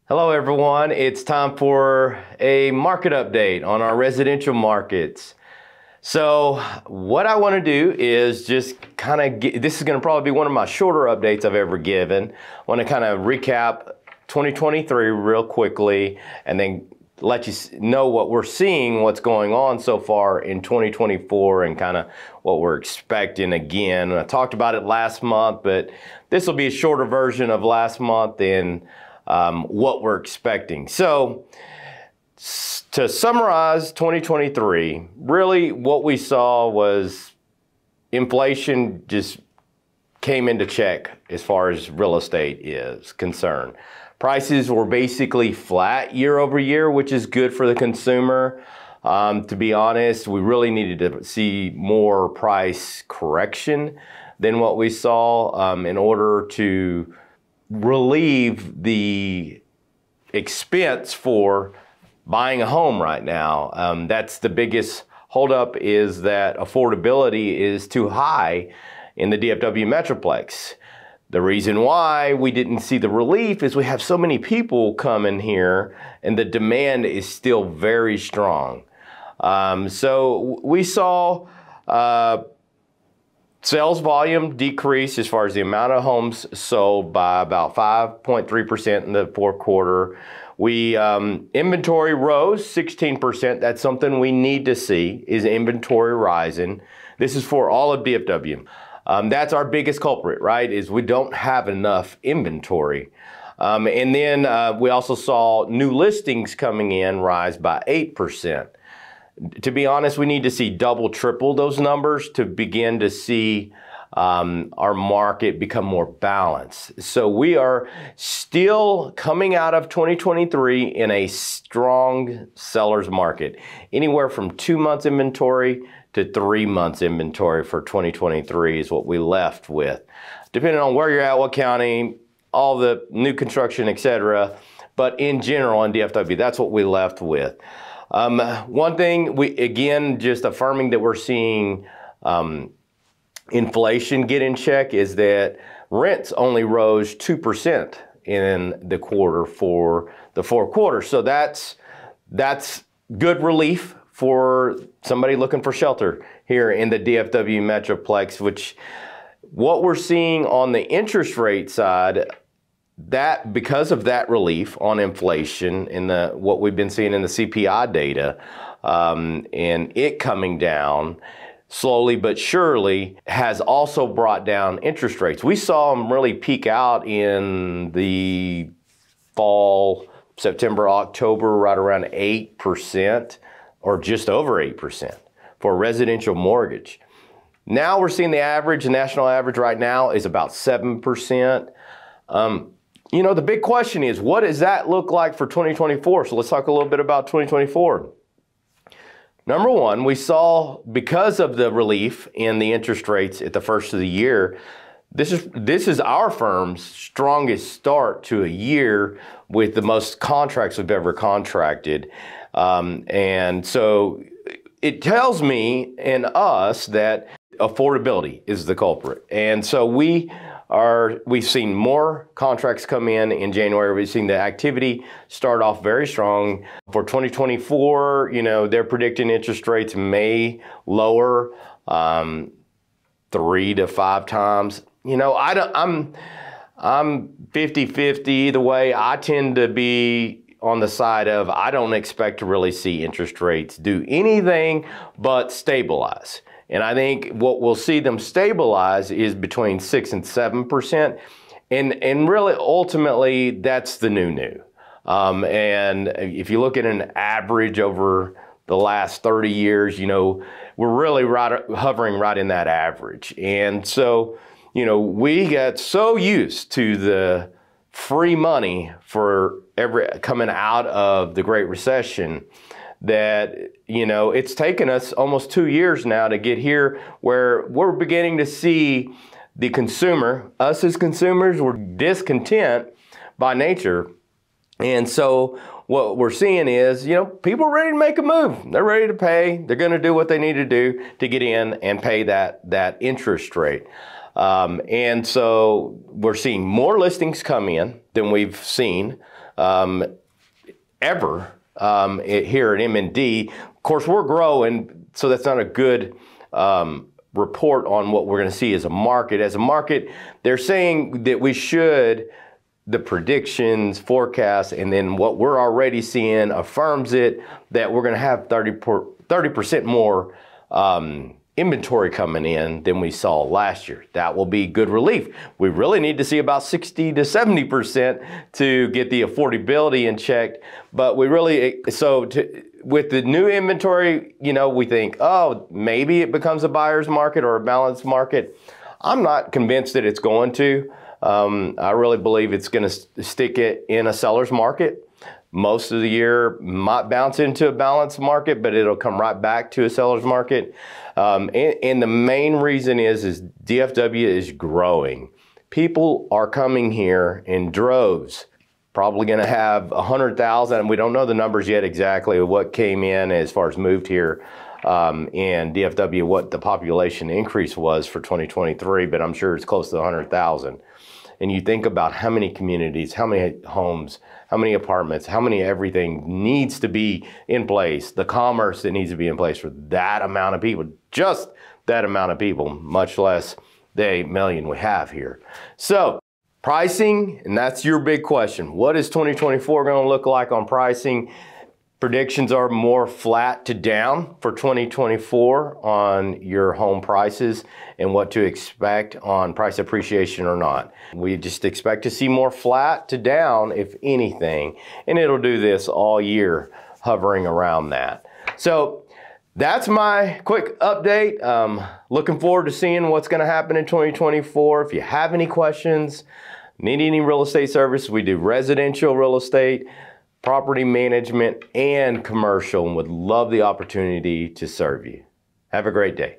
Hello everyone, it's time for a market update on our residential markets. So what I want to do is just kind of this is going to probably be one of my shorter updates I've ever given. I want to kind of recap 2023 real quickly and then let you know what we're seeing, what's going on so far in 2024 and kind of what we're expecting again. I talked about it last month, but this will be a shorter version of last month and what we're expecting. So to summarize 2023, really what we saw was inflation just came into check as far as real estate is concerned. Prices were basically flat year over year, which is good for the consumer. To be honest, we really needed to see more price correction than what we saw in order to relieve the expense for buying a home right now. That's the biggest holdup, is that affordability is too high in the DFW Metroplex. The reason why we didn't see the relief is we have so many people coming here and the demand is still very strong. So we saw sales volume decrease as far as the amount of homes sold by about 5.3% in the fourth quarter. Inventory rose 16%. That's something we need to see, is inventory rising. This is for all of DFW. That's our biggest culprit, right? Is we don't have enough inventory. And then we also saw new listings coming in rise by 8%. To be honest, we need to see double, triple those numbers to begin to see our market become more balanced. So we are still coming out of 2023 in a strong seller's market. Anywhere from 2 months inventory to 3 months inventory for 2023 is what we left with. Depending on where you're at, what county, all the new construction, etc. But in general, in DFW, that's what we left with. One thing, again, just affirming that we're seeing inflation get in check, is that rents only rose 2% in the quarter for the fourth quarter. So that's good relief for somebody looking for shelter here in the DFW Metroplex, which what we're seeing on the interest rate side, that because of that relief on inflation in what we've been seeing in the CPI data, and it coming down slowly but surely, has also brought down interest rates. We saw them really peak out in the fall, September, October, right around 8% or just over 8% for a residential mortgage. Now we're seeing the national average right now is about 7%. You know, the big question is, what does that look like for 2024? So let's talk a little bit about 2024. Number one, we saw, because of the relief in the interest rates at the first of the year, this is our firm's strongest start to a year with the most contracts we've ever contracted. And so it tells me and us that affordability is the culprit. And so we've seen more contracts come in January. We've seen the activity start off very strong. For 2024, you know, they're predicting interest rates may lower 3 to 5 times. You know, I'm 50-50 either way. I tend to be on the side of, I don't expect to really see interest rates do anything but stabilize. And I think what we'll see them stabilize is between 6 and 7%. And really, ultimately, that's the new. And if you look at an average over the last 30 years, you know, we're really hovering right in that average. And so, you know, we got so used to the free money for coming out of the Great Recession that, you know, it's taken us almost 2 years now to get here where we're beginning to see the consumer, us as consumers, we're discontent by nature. And so what we're seeing is, you know, people are ready to make a move. They're ready to pay. They're going to do what they need to do to get in and pay that interest rate. And so we're seeing more listings come in than we've seen ever here at M&D. Of course, we're growing, so that's not a good report on what we're going to see as a market. As a market, they're saying that we should, the predictions, forecasts, and then what we're already seeing affirms it, that we're going to have 30% more inventory coming in than we saw last year. That will be good relief. We really need to see about 60 to 70% to get the affordability in check. But we really, with the new inventory, you know, we think, oh, maybe it becomes a buyer's market or a balanced market. I'm not convinced that it's going to. I really believe it's going to stick it in a seller's market. Most of the year might bounce into a balanced market, but it'll come right back to a seller's market. And the main reason is DFW is growing. People are coming here in droves. Probably going to have 100,000. We don't know the numbers yet exactly of what came in as far as moved here in DFW, what the population increase was for 2023, but I'm sure it's close to 100,000. And you think about how many communities, how many homes, how many apartments, how many everything needs to be in place, the commerce that needs to be in place for that amount of people, just that amount of people, much less the 8 million we have here. So pricing, and that's your big question. What is 2024 going to look like on pricing? Predictions are more flat to down for 2024 on your home prices and what to expect on price appreciation or not. We just expect to see more flat to down, if anything, and it'll do this all year, hovering around that. So that's my quick update. Looking forward to seeing what's going to happen in 2024. If you have any questions, need any real estate service, we do residential real estate, property management, and commercial, and would love the opportunity to serve you. Have a great day.